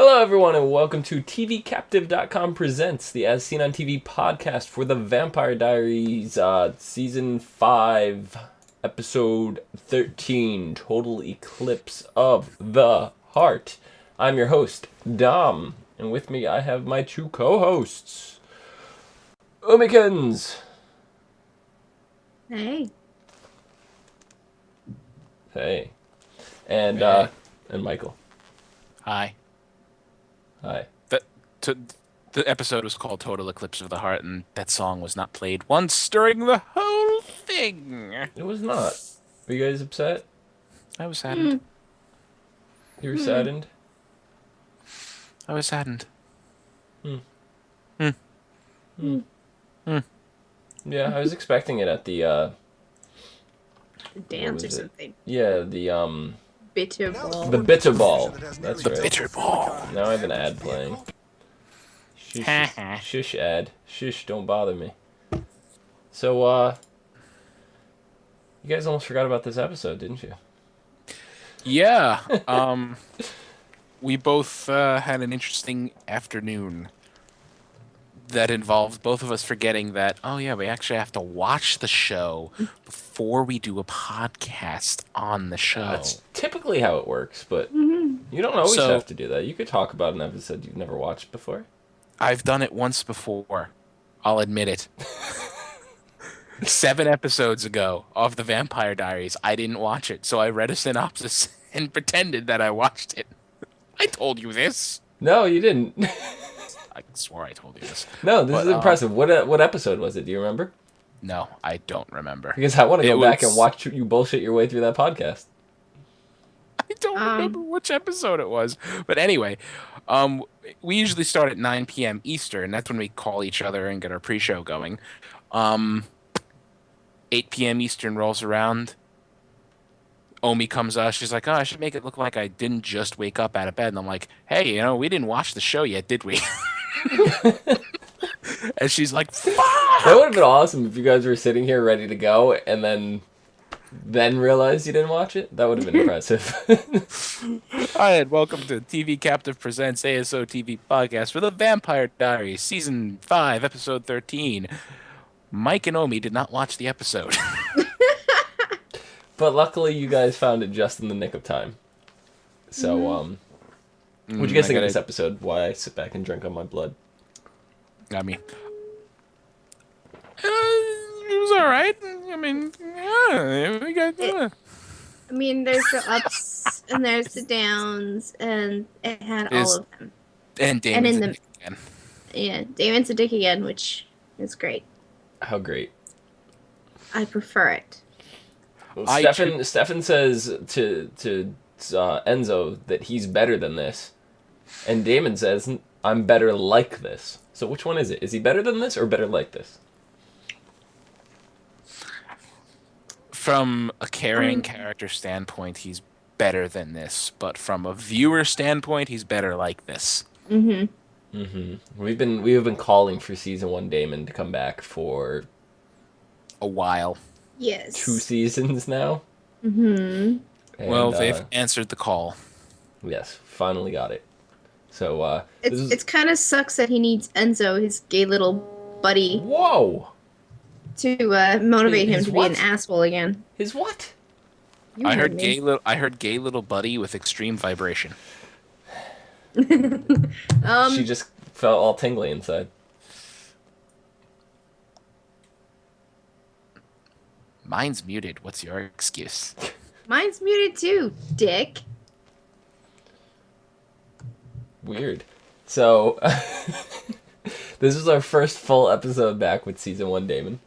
Hello, everyone, and welcome to TVCaptive.com presents the As Seen on TV podcast for the Vampire Diaries, Season 5, Episode 13, Total Eclipse of the Heart. I'm your host, Dom, and with me I have my two co-hosts, Omikins. Hey. Hey. And Michael. Hi. Hi. The episode was called Total Eclipse of the Heart, and that song was not played once during the whole thing. It was not. Were you guys upset? I was saddened. You were saddened? I was saddened. Yeah, I was expecting it at the, Dance or something. Yeah, the, Bitter ball. The bitter ball. That's The right. bitter ball. Now I have an ad playing. Shush ad. Shush, don't bother me. So, you guys almost forgot about this episode, didn't you? Yeah. We both had an interesting afternoon that involved both of us forgetting that, oh yeah, we actually have to watch the show before we do a podcast on the show. That's typically how it works, but you don't always So- have to do that. You could talk about an episode you've never watched before. I've done it once before. I'll admit it. 7 episodes ago of the Vampire Diaries, I didn't watch it, so I read a synopsis and pretended that I watched it. I told you this. No, you didn't. I swore I told you this. No, this But, is impressive. What episode was it? Do you remember? No, I don't remember. Because I want to go It back was- and watch you bullshit your way through that podcast. I don't remember which episode it was. But anyway, we usually start at 9 p.m. Eastern. That's when we call each other and get our pre-show going. 8 p.m. Eastern rolls around. Omi comes out. She's like, oh, I should make it look like I didn't just wake up out of bed. And I'm like, hey, we didn't watch the show yet, did we? And she's like, fuck! That would have been awesome if you guys were sitting here ready to go and then realized you didn't watch it. That would have been impressive. Hi, and welcome to TV Captive Presents ASOTV podcast for the Vampire Diaries, Season 5, Episode 13. Mike and Omi did not watch the episode. But luckily you guys found it just in the nick of time. So, what'd you guys think of this episode? Why I sit back and drink on my blood? I mean, it was all right. I mean, yeah, we got. I mean, there's the ups and there's the downs, and it had all of them. And Damon's in in the- again. Yeah, Damon's a dick again, which is great. How great. I prefer it. Well, I Stefan says to Enzo that he's better than this. And Damon says, I'm better like this. So which one is it? Is he better than this or better like this? From a carrying character standpoint, he's better than this. But from a viewer standpoint, he's better like this. We have been calling for season 1 Damon to come back for A while. Yes. 2 seasons now. Mm-hmm. And, Well, they've answered the call. yes, finally got it. So It's kind of sucks that he needs Enzo, his gay little buddy, whoa, to motivate him His to what? be an asshole again. his what? You I heard me. gay little buddy with extreme vibration. She just felt all tingly inside. Mine's muted. What's your excuse? Mine's muted too, dick. Weird. So, this is our first full episode back with season 1 Damon.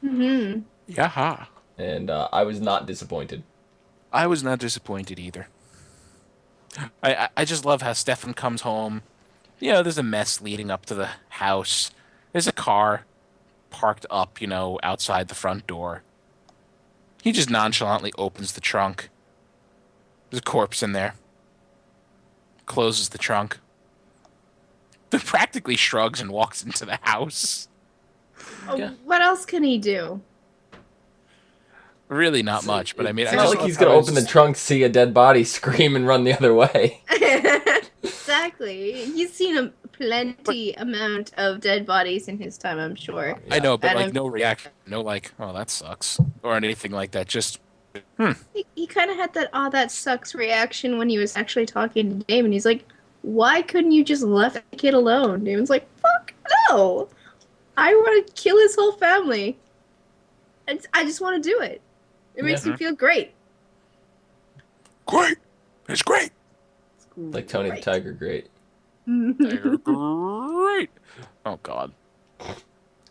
Mm-hmm. Yeah. And I was not disappointed. I was not disappointed either. I just love how Stefan comes home. There's a mess leading up to the house. There's a car parked up, outside the front door. He just nonchalantly opens the trunk. There's a corpse in there. Closes the trunk. Practically shrugs and walks into the house. Oh, Yeah. what else can he do? Really not much, but I mean, It's I not just like he's love gonna how open the trunk, see a dead body, scream, and run the other way. Exactly. exactly. He's seen a plenty amount of dead bodies in his time, I'm sure. I know, but And like no reaction, no like, oh that sucks, or anything like that. Just he kind of had that "oh that sucks" reaction when he was actually talking to Damon. He's like, "Why couldn't you just left the kid alone?" Damon's like, "Fuck no! I want to kill his whole family. I just want to do it. It makes me feel great." great. It's great. Like Tony the Tiger, great. They're great. Oh God.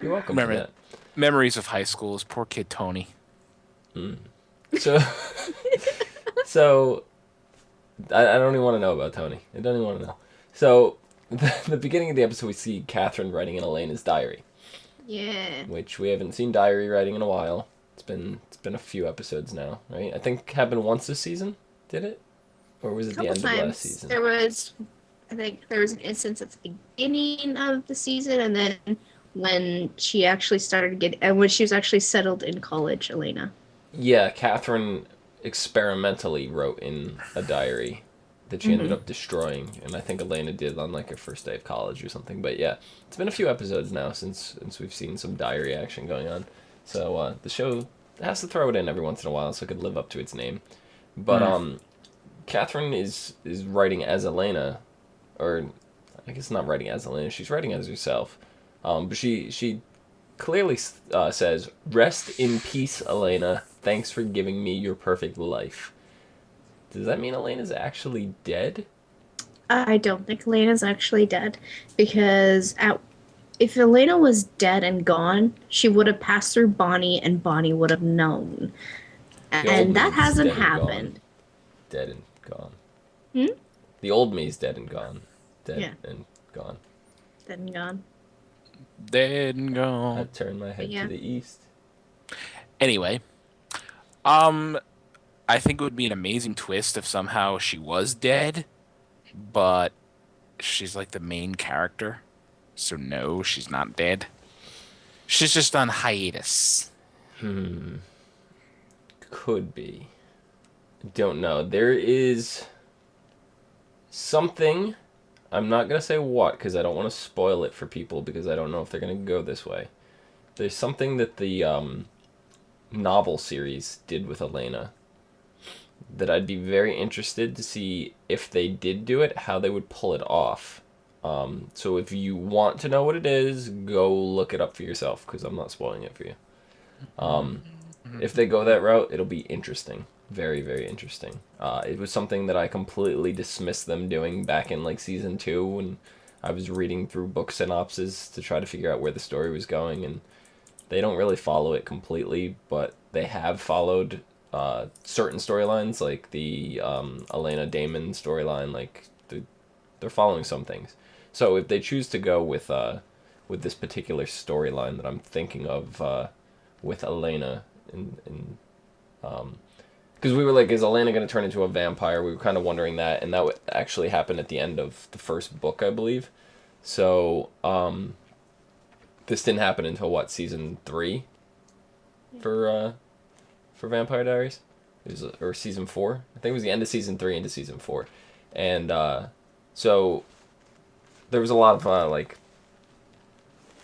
You're welcome for that. Memories of high school is poor kid Tony. So, so I don't even want to know about Tony. I don't even want to know. So, the beginning of the episode, we see Katherine writing in Elena's diary. Yeah. Which we haven't seen diary writing in a while. It's been a few episodes now, right? I think happened once this season. Did it? Or was it the end of last season? I think there was an instance at the beginning of the season, and then when she actually when she was actually settled in college, Elena. Yeah, Katherine experimentally wrote in a diary that she ended up destroying, and I think Elena did on like her first day of college or something. But yeah, it's been a few episodes now since we've seen some diary action going on. So the show has to throw it in every once in a while so it could live up to its name. But Katherine is writing as Elena, or I guess not writing as Elena. She's writing as herself. But she clearly says, "Rest in peace, Elena. Thanks for giving me your perfect life." Does that mean Elena's actually dead? I don't think Elena's actually dead, because if Elena was dead and gone, she would have passed through Bonnie, and Bonnie would have known. And that hasn't happened. Dead and gone. Hmm? The old me's dead and gone. Dead Yeah. and gone. Dead and gone. Dead and gone. I turned my head to the east. Anyway, I think it would be an amazing twist if somehow she was dead, but she's like the main character. So no, she's not dead. She's just on hiatus. Could be. Don't know. There is something. I'm not going to say what because I don't want to spoil it for people because I don't know if they're going to go this way. There's something that the novel series did with Elena that I'd be very interested to see if they did do it, how they would pull it off. So if you want to know what it is, go look it up for yourself because I'm not spoiling it for you. If they go that route, it'll be interesting. Very, very interesting. It was something that I completely dismissed them doing back in like season 2 when I was reading through book synopses to try to figure out where the story was going, and they don't really follow it completely, but they have followed certain storylines, like the Elena Damon storyline. Like they're following some things. So if they choose to go with this particular storyline that I'm thinking of with Elena, and because we were like, is Elena going to turn into a vampire? We were kind of wondering that, and that would actually happen at the end of the first book, I believe. So this didn't happen until what, season 3 for Vampire Diaries, or season 4. I think it was the end of season 3 into season 4, and so there was a lot of like,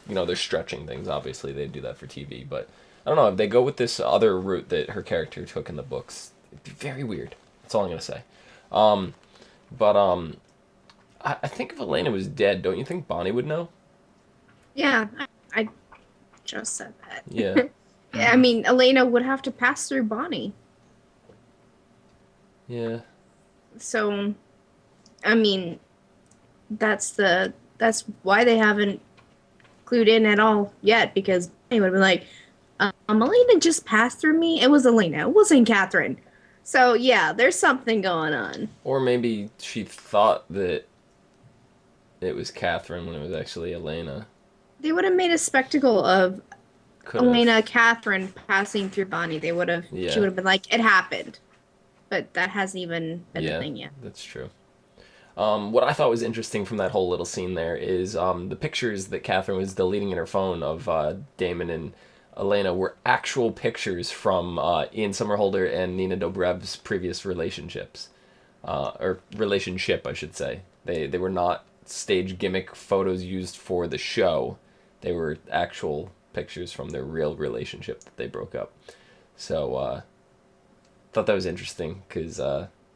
they're stretching things. Obviously, they do that for TV, but I don't know if they go with this other route that her character took in the books. It'd be very weird. That's all I'm gonna say. But I think if Elena was dead, don't you think Bonnie would know? Yeah, I just said that. Yeah. I mean, Elena would have to pass through Bonnie. Yeah. So, I mean, that's why they haven't clued in at all yet, because they would have been like, Elena just passed through me. It was Elena. It wasn't Katherine. So, yeah, there's something going on. Or maybe she thought that it was Katherine when it was actually Elena. They would have made a spectacle of Elena, Katherine passing through Bonnie. They would have. Yeah. She would have been like, it happened. But that hasn't even been a thing yet. That's true. What I thought was interesting from that whole little scene there is the pictures that Katherine was deleting in her phone of Damon and Elena were actual pictures from Ian Somerhalder and Nina Dobrev's previous relationships. or relationship, I should say. They were not stage gimmick photos used for the show. They were actual pictures from their real relationship that they broke up. So, thought that was interesting because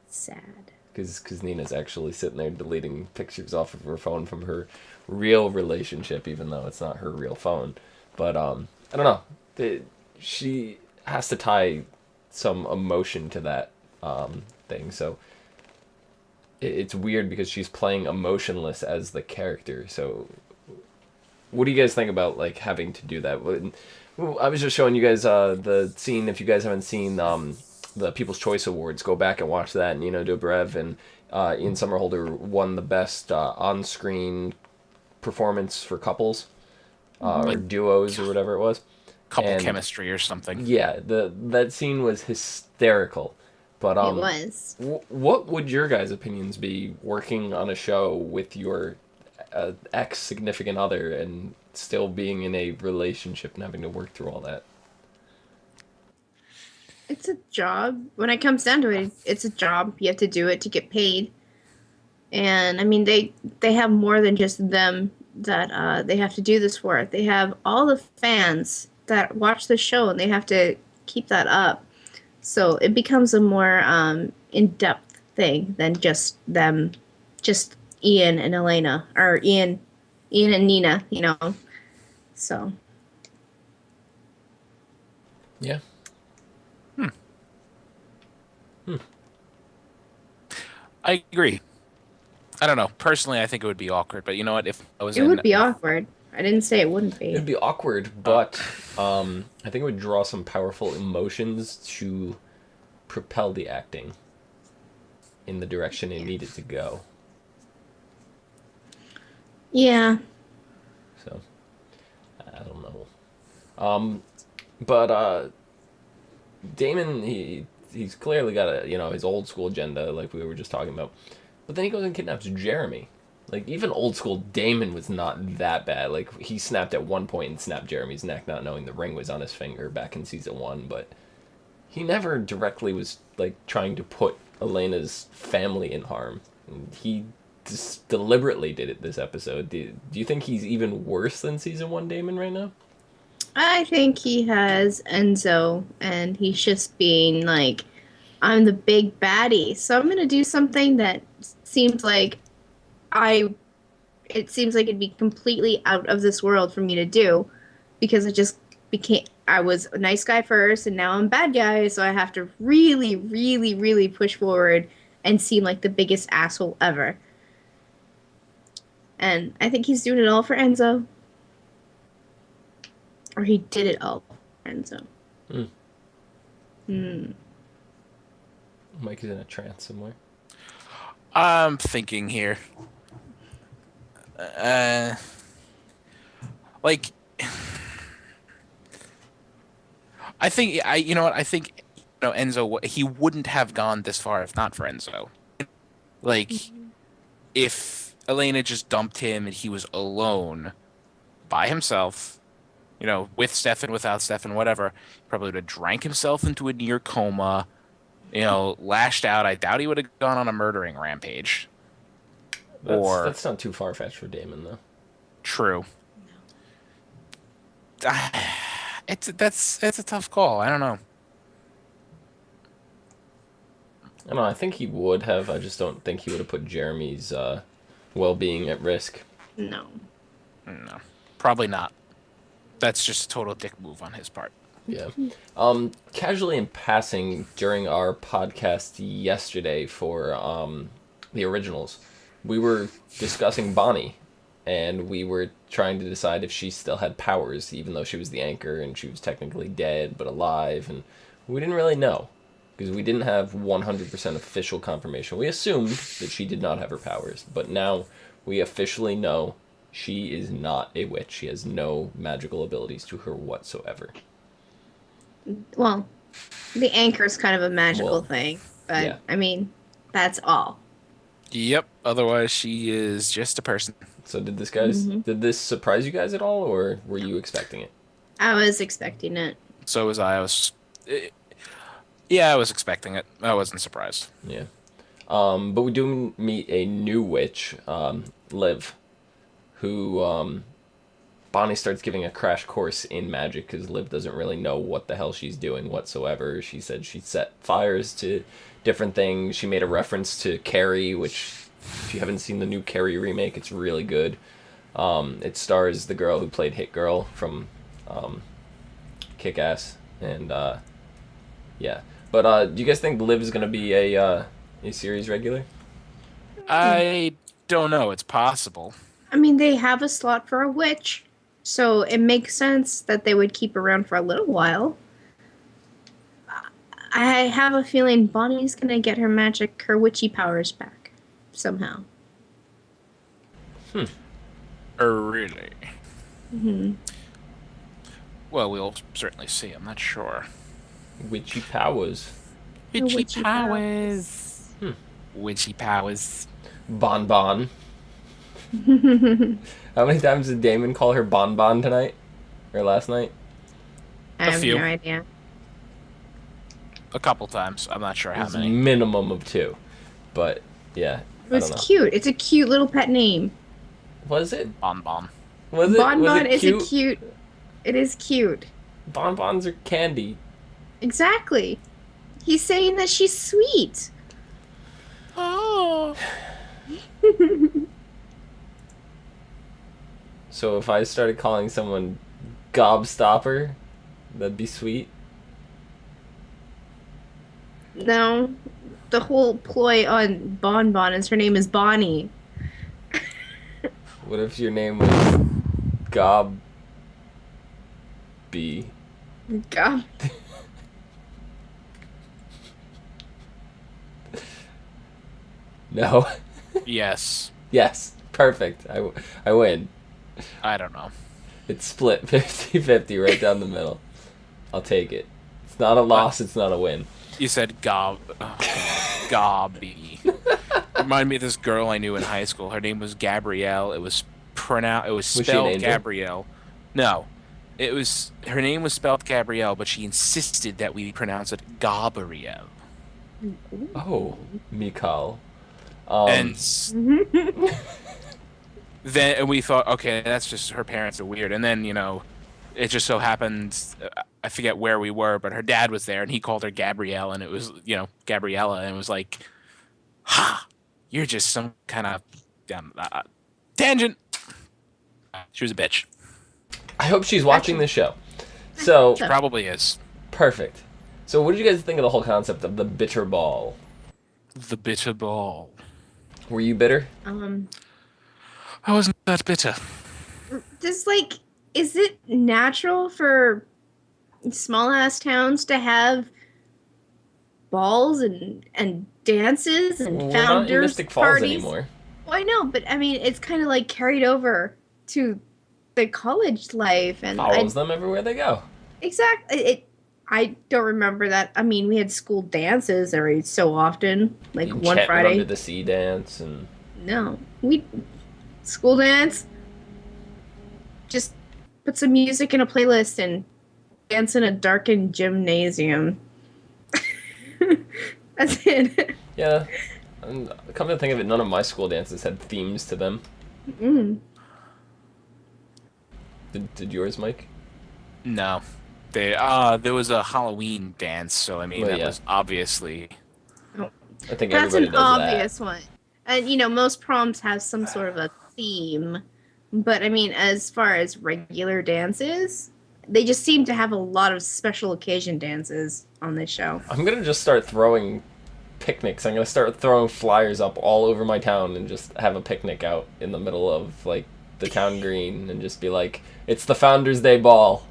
Sad. Because Nina's actually sitting there deleting pictures off of her phone from her real relationship, even though it's not her real phone. But I don't know. She has to tie some emotion to that thing. So it's weird because she's playing emotionless as the character. So what do you guys think about like having to do that? I was just showing you guys the scene. If you guys haven't seen the People's Choice Awards, go back and watch that. Nino Dobrev and Ian Somerhalder won the best on-screen performance for couples or duos or whatever it was. Couple chemistry or something. Yeah, that scene was hysterical. But It was. What would your guys' opinions be working on a show with your ex-significant other and still being in a relationship and having to work through all that? It's a job. When it comes down to it, it's a job. You have to do it to get paid. And I mean, they have more than just them that they have to do this for. They have all the fans that watch the show, and they have to keep that up. So it becomes a more in-depth thing than just them, just Ian and Elena, or Ian and Nina, you know. So. Yeah. I agree. I don't know. Personally, I think it would be awkward, but you know what? If I was It would be awkward. I didn't say it wouldn't be. It'd be awkward, but I think it would draw some powerful emotions to propel the acting in the direction it needed to go. Yeah. So, I don't know. But Damon, he's clearly got his old school agenda, like we were just talking about. But then he goes and kidnaps Jeremy. Like, even old school Damon was not that bad. Like, he snapped at one point and snapped Jeremy's neck, not knowing the ring was on his finger back in season 1. But he never directly was, like, trying to put Elena's family in harm. And he just deliberately did it this episode. Do you think he's even worse than season 1 Damon right now? I think he has Enzo, and he's just being like, I'm the big baddie, so I'm gonna do something that seems like it seems like it'd be completely out of this world for me to do, because I was a nice guy first, and now I'm a bad guy, so I have to really, really, really push forward and seem like the biggest asshole ever. And I think he's doing it all for Enzo. Or he did it all for Enzo. Mike is in a trance somewhere. I'm thinking here. Like, I think I think Enzo, he wouldn't have gone this far if not for Enzo. Like, if Elena just dumped him and he was alone by himself, with Stefan, without Stefan, whatever, probably would have drank himself into a near coma, lashed out. I doubt he would have gone on a murdering rampage. That's not too far-fetched for Damon, though. True. It's a tough call. I don't know. I don't know. I think he would have. I just don't think he would have put Jeremy's well-being at risk. No. No. Probably not. That's just a total dick move on his part. Yeah. Casually in passing during our podcast yesterday for the originals, we were discussing Bonnie, and we were trying to decide if she still had powers, even though she was the anchor and she was technically dead but alive, and we didn't really know because we didn't have 100% official confirmation. We assumed that she did not have her powers, but now we officially know she is not a witch. She has no magical abilities to her whatsoever. Well, the anchor is kind of a magical thing, but yeah. I mean, that's all. Yep. Otherwise, she is just a person. So did this surprise you guys at all, or were you expecting it? I was expecting it. So was I. I was expecting it. I wasn't surprised. Yeah. But we do meet a new witch, Liv, who Bonnie starts giving a crash course in magic because Liv doesn't really know what the hell she's doing whatsoever. She said she set fires to different things. She made a reference to Carrie, which, if you haven't seen the new Carrie remake, it's really good. It stars the girl who played Hit Girl from Kick-Ass, and yeah. But do you guys think Liv is gonna be a series regular? I don't know. It's possible. I mean, they have a slot for a witch, so it makes sense that they would keep around for a little while. I have a feeling Bonnie's gonna get her witchy powers back somehow. Really? Hmm. Well, we'll certainly see. I'm not sure. Witchy powers. Witchy witchy powers. Witchy powers. Bon Bon. How many times did Damon call her Bon Bon tonight? Or last night? I A have few. no idea. A couple times. I'm not sure It how was a many. minimum of 2. But, yeah. It was cute. It's a cute little pet name. Was it? Bon Bon. Was it? Bon was Bon it is cute? a cute. It is cute. Bonbons are candy. Exactly. He's saying that she's sweet. Oh. So if I started calling someone Gobstopper, that'd be sweet. No, the whole ploy on Bon Bon is her name is Bonnie. What if your name was Gob B? God. No. Yes. Yes. Perfect. I win. I don't know. It's split 50-50 right down the middle. I'll take it. It's not a loss, it's not a win. You said Gobby. Remind me of this girl I knew in high school. Her name was Gabrielle. It was she an spelled angel? Gabrielle. No. Her name was spelled Gabrielle, but she insisted that we pronounce it Gabrielle. Oh, Mikal. And then we thought, okay, that's just her parents are weird. And then, it just so happened, I forget where we were, but her dad was there and he called her Gabrielle, and it was, Gabriella, and it was like, ha, you're just some kind of tangent. She was a bitch. I hope she's watching the show. So, Probably is. perfect. So what did you guys think of the whole concept of the bitter ball? The bitter ball. Were you bitter? I wasn't that bitter. Is it natural for small ass towns to have balls and dances and We're not in founders Mystic Falls parties anymore. Well, I know, but I mean, it's kind of like carried over to the college life, and Follows them everywhere they go. exactly. I don't remember that. I mean, we had school dances every so often, like one Enchantment Friday. Under the Sea dance and No, school dance. Just put some music in a playlist and dance in a darkened gymnasium. That's it. yeah. And come to think of it, none of my school dances had themes to them. Mm. Did yours, Mike? No. There was a Halloween dance, so I mean, Well, that yeah. was obviously... I think That's everybody an does obvious one. And most proms have some sort of a theme. But I mean, as far as regular dances, they just seem to have a lot of special occasion dances on this show. that. I'm gonna just start throwing picnics. I'm gonna start throwing flyers up all over my town and just have a picnic out in the middle of like the town green and just be like, it's the Founders Day Ball,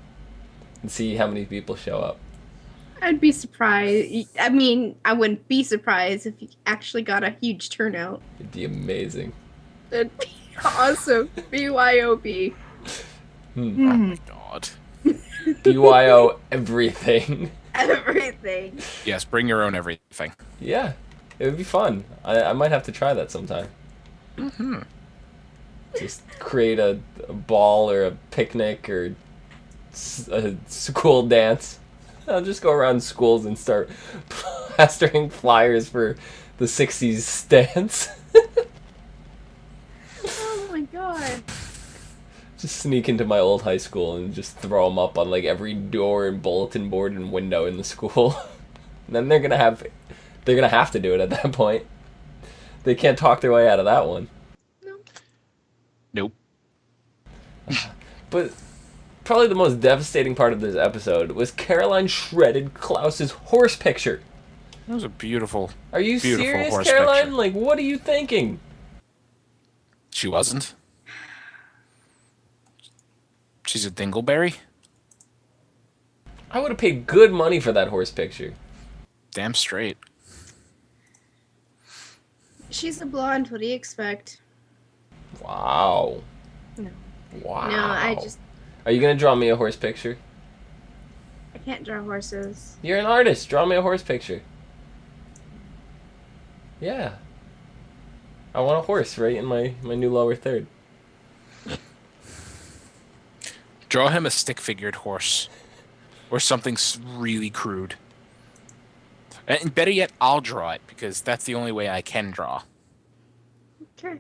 and see how many people show up. I'd be surprised. I mean, I wouldn't be surprised if you actually got a huge turnout. It'd be amazing. That'd be awesome. BYOB. Oh my god. BYO everything. Everything. Yes, bring your own everything. Yeah, it would be fun. I might have to try that sometime. Mm-hmm. Just create a ball or a picnic or a school dance. I'll just go around schools and start plastering flyers for the 60s stance. Oh my god. Just sneak into my old high school and just throw them up on like every door and bulletin board and window in the school. And then they're gonna have to do it at that point. They can't talk their way out of that one. No. Nope. But probably the most devastating part of this episode was Caroline shredded Klaus's horse picture. That was a beautiful. Are you beautiful serious, horse Caroline? picture. Like, what are you thinking? She wasn't. She's a dingleberry? I would have paid good money for that horse picture. Damn straight. She's a blonde. What do you expect? Wow. No. Wow. No, I just... Are you gonna draw me a horse picture? I can't draw horses. You're an artist. Draw me a horse picture. Yeah. I want a horse right in my new lower third. Draw him a stick-figured horse. Or something really crude. And better yet, I'll draw it, because that's the only way I can draw. Okay.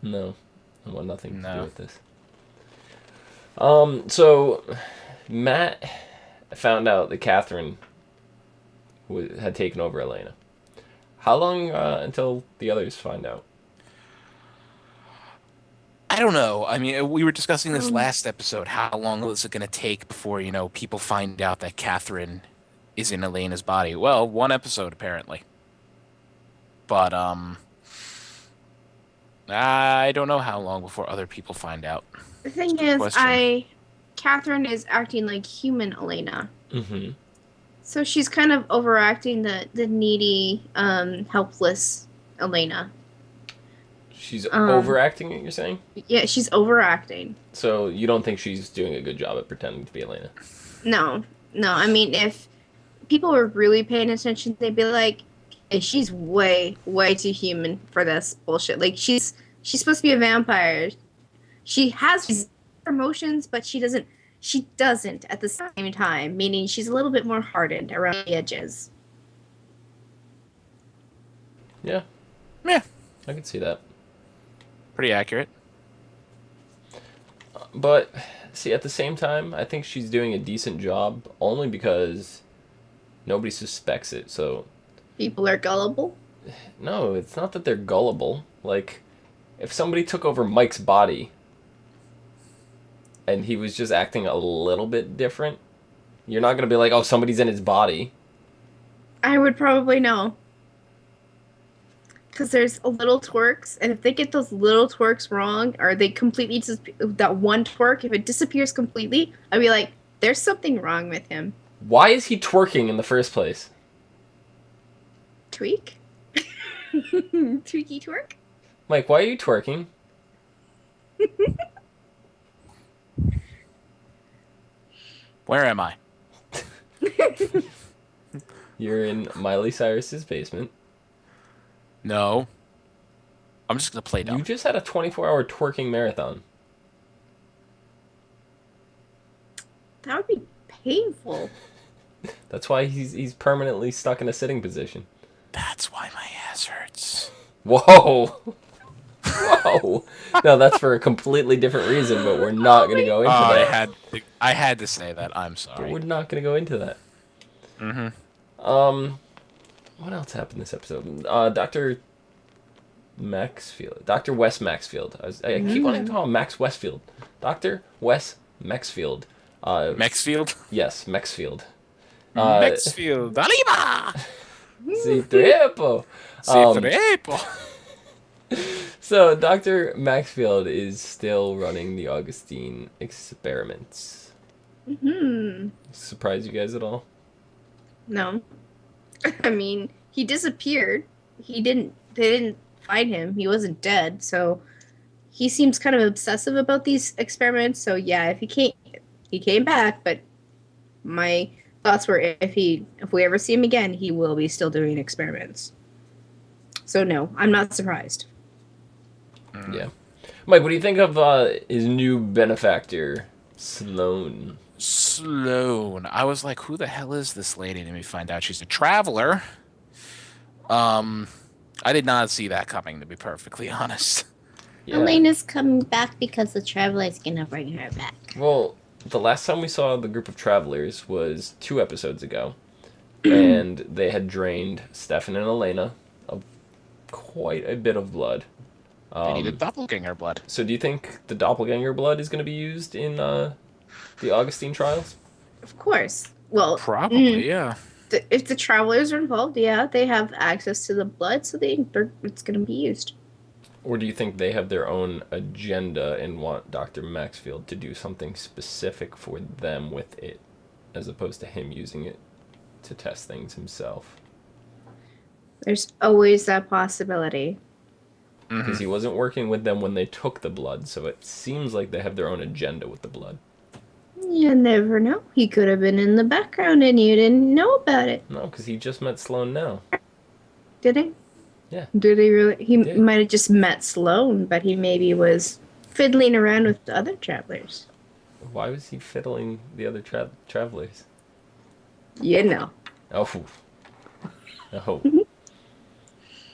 No. I want nothing to do No. with this. So Matt found out that Katherine had taken over Elena. How long until the others find out? I don't know. I mean, we were discussing this last episode. How long was it going to take before, people find out that Katherine is in Elena's body? Well, 1 episode, apparently. But, I don't know how long before other people find out. The thing Good is, question. Catherine is acting like human Elena. Mm-hmm. So she's kind of overacting the needy, helpless Elena. She's overacting it, you're saying? Yeah, she's overacting. So you don't think she's doing a good job at pretending to be Elena? No. I mean, if people were really paying attention, they'd be like, hey, she's way, way too human for this bullshit. Like, she's supposed to be a vampire. She has these emotions, but she doesn't at the same time, meaning she's a little bit more hardened around the edges. Yeah. Yeah. I can see that. Pretty accurate. But, see, at the same time, I think she's doing a decent job only because nobody suspects it, so... People are gullible? No, it's not that they're gullible. Like, if somebody took over Mike's body and he was just acting a little bit different, you're not going to be like, oh, somebody's in his body. I would probably know. Because there's little twerks, and if they get those little twerks wrong, or they completely that one twerk, if it disappears completely, I'd be like, there's something wrong with him. Why is he twerking in the first place? Tweak? Tweaky twerk? Mike, why are you twerking? Where am I? You're in Miley Cyrus's basement. No. I'm just going to play You dumb. just had a 24-hour twerking marathon. That would be painful. That's why he's permanently stuck in a sitting position. That's why my ass hurts. Whoa! Whoa! No, that's for a completely different reason, but we're not going to go into that. I had to say that. I'm But sorry. we're not going to go into that. Mm-hmm. What else happened this episode? Dr. Maxfield. Dr. Wes Maxfield. I keep wanting to call him Max Westfield. Dr. Wes Maxfield. Maxfield? Yes, Maxfield. Maxfield. Arriba! Si trepo. So, Dr. Maxfield is still running the Augustine experiments. Surprise you guys at all? No. I mean, he disappeared. They didn't find him. He wasn't dead, so he seems kind of obsessive about these experiments. So yeah, if he came back, but my thoughts were if we ever see him again, he will be still doing experiments. So no, I'm not surprised. Yeah. Mike, what do you think of his new benefactor, Sloane? Sloane. I was like, who the hell is this lady? And we find out she's a traveler. I did not see that coming, to be perfectly honest. Yeah. Elena's coming back because the Traveler's gonna bring her back. Well, the last time we saw the group of travelers was 2 episodes ago, and they had drained Stefan and Elena of quite a bit of blood. They needed doppelganger blood. So do you think the doppelganger blood is going to be used in the Augustine trials? Of course. Well, Probably, yeah. If the Travelers are involved, yeah, they have access to the blood, so it's gonna be used. Or do you think they have their own agenda and want Dr. Maxfield to do something specific for them with it, as opposed to him using it to test things himself? There's always that possibility. Because he wasn't working with them when they took the blood, so it seems like they have their own agenda with the blood. You never know. He could have been in the background and you didn't know about it. No, because he just met Sloane now. Did he? Yeah. Did he really? He did. might have just met Sloane, but he maybe was fiddling around with the other Travelers. Why was he fiddling the other travelers? You know. Oh. Oh.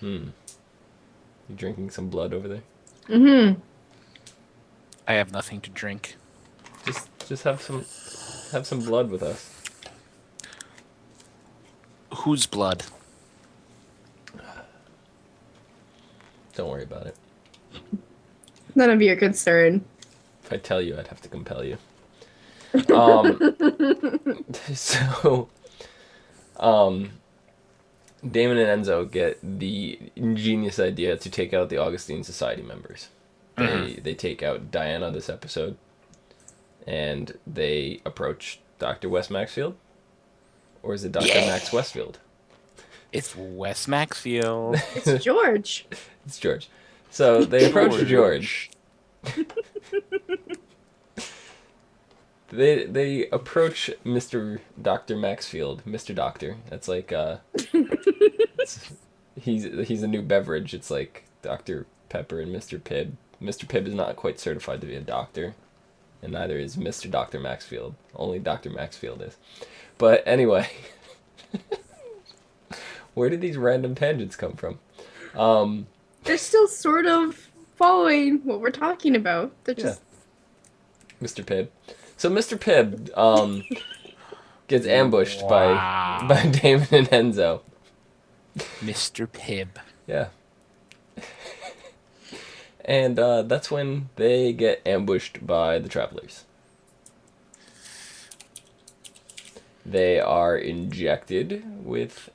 You drinking some blood over there? Mm-hmm. I have nothing to drink. Just have some blood with us. Whose blood? Don't worry about it. None of your concern. If I tell you, I'd have to compel you. So, Damon and Enzo get the ingenious idea to take out the Augustine Society members. They take out Diana this episode, and they approach Dr. Wes Maxfield, or is it Dr. Max Westfield? It's Wes Maxfield. It's George. It's George. So they approach George. They approach Mr. Dr. Maxfield, Mr. Doctor. That's like he's a new beverage. It's like Dr. Pepper and Mr. Pibb. Mr. Pibb is not quite certified to be a doctor, and neither is Mr. Dr. Maxfield. Only Dr. Maxfield is. But anyway, where did these random tangents come from? They're still sort of following what we're talking about. They're just Mr. Pibb. So Mr. Pibb gets ambushed by Damon and Enzo. Mr. Pibb. Yeah. And that's when they get ambushed by the Travelers. They are injected with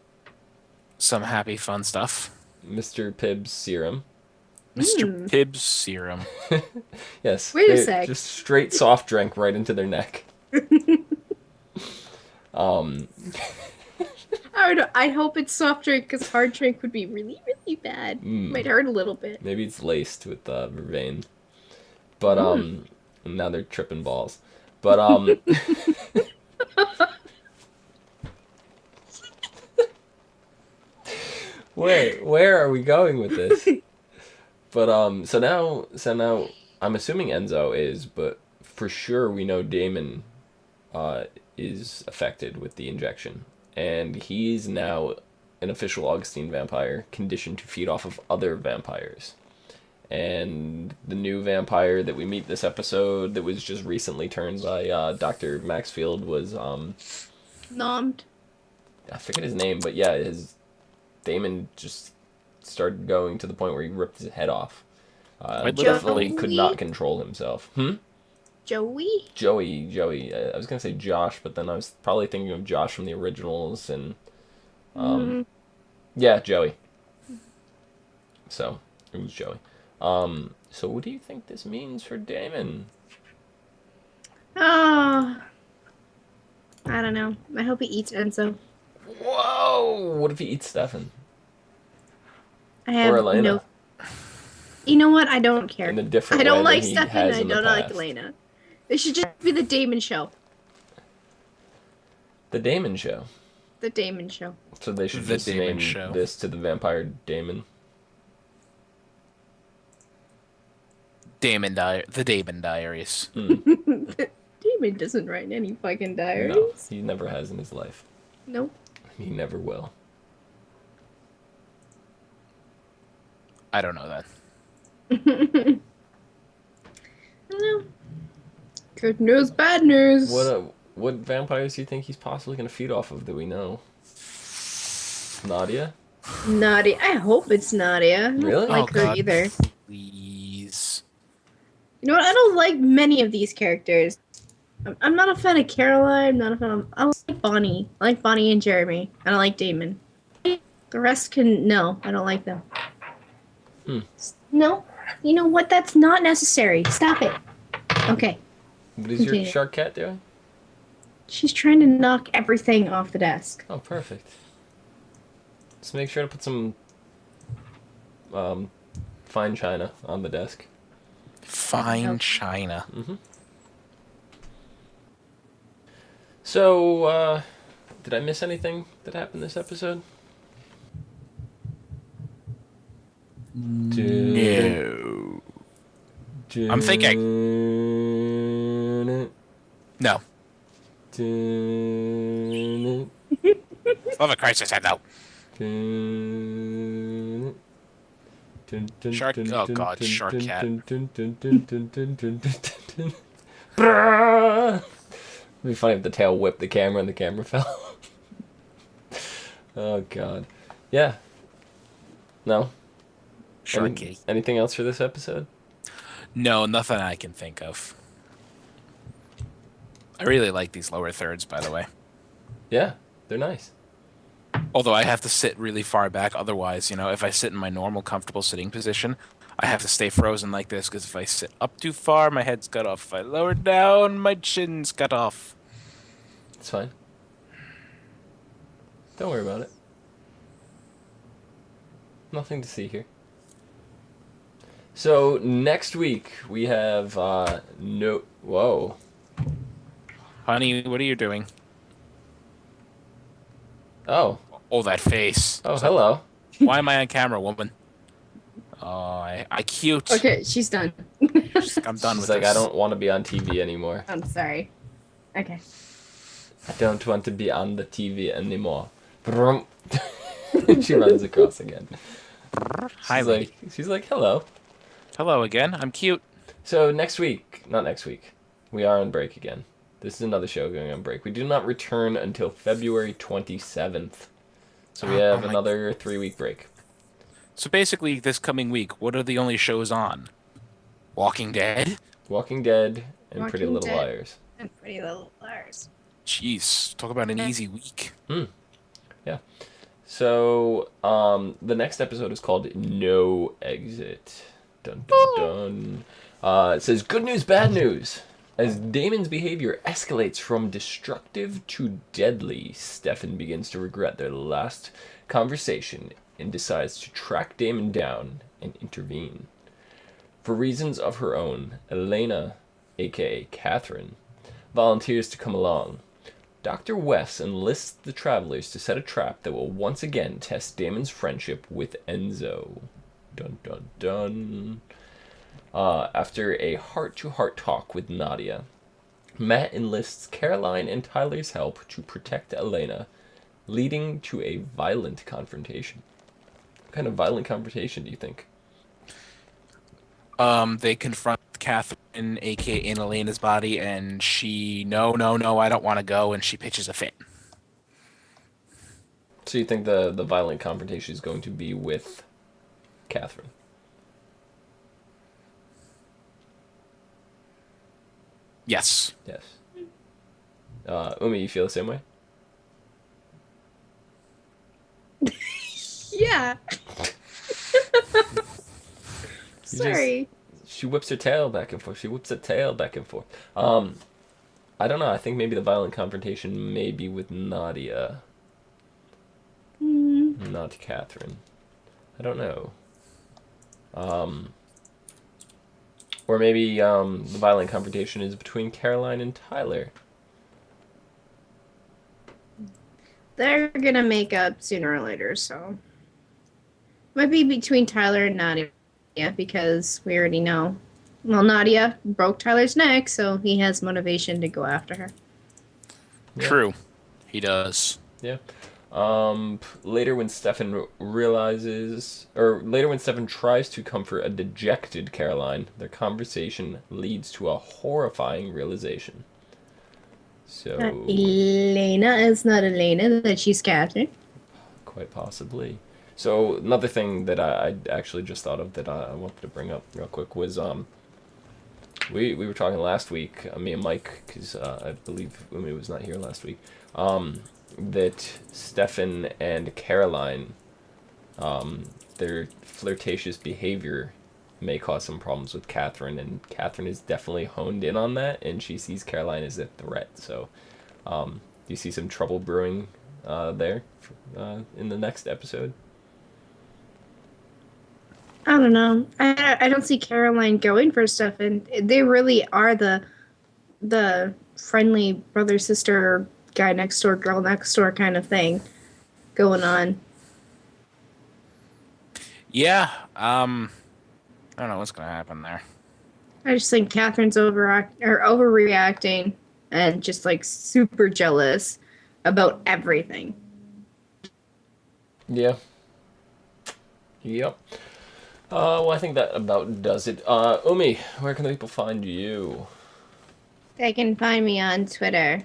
Some happy fun stuff. Mr. Pibb's serum. Mr. Pibb's serum. Yes. Wait a sec. Just straight soft drink right into their neck. I hope it's soft drink because hard drink would be really, really bad. Might hurt a little bit. Maybe it's laced with vervain. But now they're tripping balls. But where are we going with this? But so now I'm assuming Enzo is, but for sure we know Damon is affected with the injection, and he's now an official Augustine vampire, conditioned to feed off of other vampires. And the new vampire that we meet this episode, that was just recently turned by Dr. Maxfield, was Nommed. I forget his name, but yeah, Damon just started going to the point where he ripped his head off. Definitely could not control himself. Joey? Joey. I was gonna say Josh, but then I was probably thinking of Josh from the originals, and yeah, Joey. So it was Joey. So what do you think this means for Damon? Oh, I don't know. I hope he eats Enzo. Whoa! What if he eats Stefan? I have or Elena? no. You know what? I don't care. In a different I don't way like than he Stefan. has I in the don't like past. Elena. It should just be the Damon show. The Damon Show. The Damon show. So they should The just Damon name Show. this to the Vampire Damon. The Damon Diaries. Damon doesn't write any fucking diaries. No, he never has in his life. Nope. He never will. I don't know that. I don't know. Good news, bad news. What vampires do you think he's possibly going to feed off of? Do we know? Nadia? Nadia. I hope it's Nadia. I don't Really? like her either. Please. You know what? I don't like many of these characters. I'm not a fan of Caroline. I'm not a fan of. I like Bonnie. I like Bonnie and Jeremy. I don't like Damon. The rest no. I don't like them. No. You know what? That's not necessary. Stop it. Okay. What is your shark cat doing? She's trying to knock everything off the desk. Oh, perfect. Just make sure to put some fine china on the desk. Fine china. Mm-hmm. So, did I miss anything that happened this episode? No. I'm thinking. No. Love of Christ, I said no. Shark. Oh God, shark cat. It'd be funny if the tail whipped the camera and the camera fell. Oh God. Yeah. No. Sharky. Anything else for this episode? No, nothing I can think of. I really like these lower thirds, by the way. Yeah, they're nice. Although I have to sit really far back, otherwise, if I sit in my normal, comfortable sitting position, I have to stay frozen like this, because if I sit up too far, my head's cut off. If I lower down, my chin's cut off. It's fine. Don't worry about it. Nothing to see here. So, next week, we have, Whoa. Honey, what are you doing? Oh. Oh, that face. Oh, hello. Why am I on camera, woman? Oh, I cute. Okay, she's done. I'm done She's with like, this. I don't want to be on TV anymore. I'm sorry. Okay. I don't want to be on the TV anymore. She runs across again. Hi, lady. She's like, hello. Hello again. I'm cute. So not next week. We are on break again. This is another show going on break. We do not return until February 27th. So we have another 3-week break. So basically, this coming week, what are the only shows on? Walking Dead? Walking Dead and Walking Pretty Little Dead. Liars. And Pretty Little Liars. Jeez, talk about an easy week. Yeah. So, the next episode is called No Exit. Dun, dun, dun. It says, good news, bad news. As Damon's behavior escalates from destructive to deadly, Stefan begins to regret their last conversation and decides to track Damon down and intervene. For reasons of her own, Elena, aka Katherine, volunteers to come along. Dr. Wes enlists the travelers to set a trap that will once again test Damon's friendship with Enzo. Dun dun dun. After a heart-to-heart talk with Nadia, Matt enlists Caroline and Tyler's help to protect Elena, leading to a violent confrontation. What kind of violent confrontation do you think? They confront Catherine, aka in Elena's body, and she, no, I don't want to go, and she pitches a fit. So you think the violent confrontation is going to be with Catherine? Yes. Yes. Umi, you feel the same way? Yeah. Sorry. She whips her tail back and forth. She whips her tail back and forth. I don't know. I think maybe the violent confrontation may be with Nadia. Not Catherine. I don't know. Or maybe the violent confrontation is between Caroline and Tyler. They're gonna make up sooner or later, so. Might be between Tyler and Nadia, because we already know. Well, Nadia broke Tyler's neck, so he has motivation to go after her. Yeah. True. He does. Yeah. Later when Stefan tries to comfort a dejected Caroline, their conversation leads to a horrifying realization. So, Elena is not Elena, that she's Catherine. quite possibly. So another thing that I actually just thought of that I wanted to bring up real quick was we were talking last week, me and Mike, because I believe Umi was not here last week, that Stefan and Caroline, their flirtatious behavior may cause some problems with Katherine, and Katherine is definitely honed in on that, and she sees Caroline as a threat. So, you see some trouble brewing there in the next episode. I don't know. I don't see Caroline going for stuff, and they really are the friendly brother sister guy next door, girl next door kind of thing going on. Yeah. I don't know what's gonna happen there. I just think Catherine's overreacting and just like super jealous about everything. Yeah. Yep. Well, I think that about does it. Umi, where can the people find you? They can find me on Twitter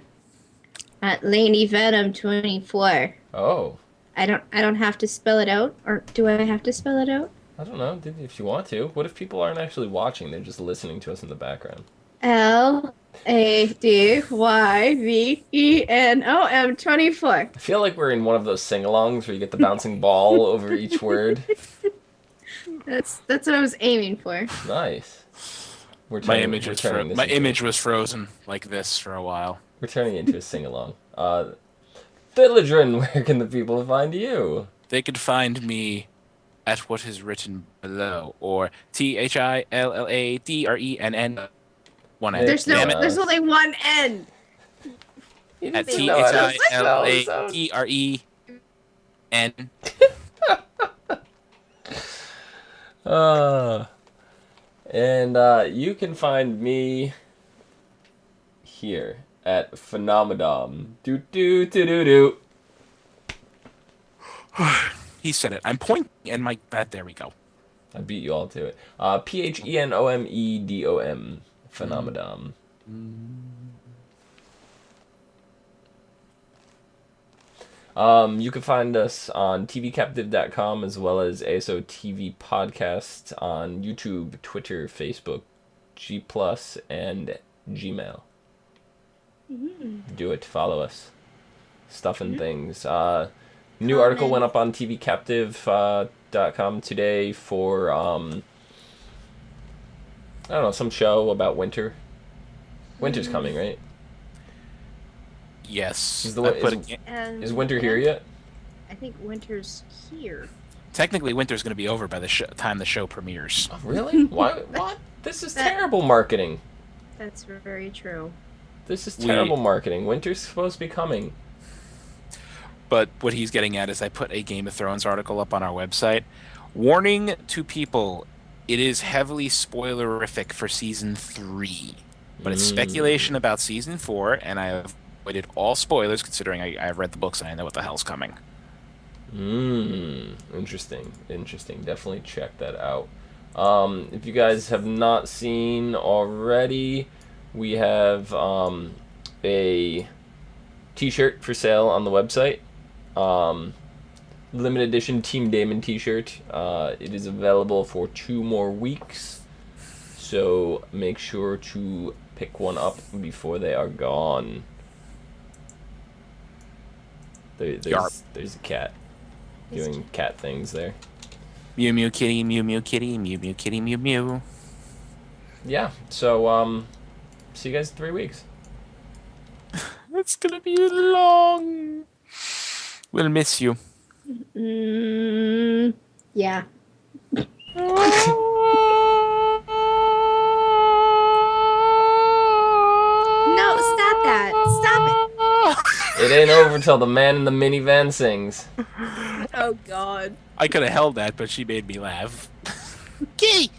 at LadyVenom24. Oh. I don't have to spell it out, or do I have to spell it out? I don't know, if you want to. What if people aren't actually watching? They're just listening to us in the background. LADYVENOM24. I feel like we're in one of those sing-alongs where you get the bouncing ball over each word. That's what I was aiming for. Nice. My image was frozen like this for a while. We're turning it into a sing-along. Thilladrin, where can the people find you? They could find me at what is written below, or THILLADRENN. One N. There's only one N. At THILLADREN. And you can find me here at Phenomenodom. Do. He said it. I'm pointing, and my there we go. I beat you all to it. PHENOMEDOM. Phenomenodom. You can find us on tvcaptive.com as well as ASOTV podcast on YouTube, Twitter, Facebook, G+, and Gmail. Do it. Follow us. Stuff and things. New article went up on tvcaptive.com today for, I don't know, some show about winter. Winter's coming, right? Yes. Is winter here yet? I think winter's here. Technically, winter's going to be over by the time the show premieres. Oh, really? Why? What? This is terrible marketing. That's very true. This is terrible marketing. Winter's supposed to be coming. But what he's getting at is I put a Game of Thrones article up on our website. Warning to people, it is heavily spoilerific for Season 3. But it's speculation about Season 4, and I have avoided all spoilers considering I've read the books and I know what the hell's coming. Interesting. Definitely check that out. If you guys have not seen already, we have a t-shirt for sale on the website. Limited edition Team Damon t-shirt. It is available for 2 more weeks. So make sure to pick one up before they are gone. There's a cat doing cat things there. Mew mew kitty, mew mew kitty, mew mew kitty, mew mew. Yeah, so see you guys in 3 weeks. It's gonna be long. We'll miss you. Yeah. No, stop that. Stop it. It ain't over till the man in the minivan sings. Oh, God. I could have held that, but she made me laugh. Kitty!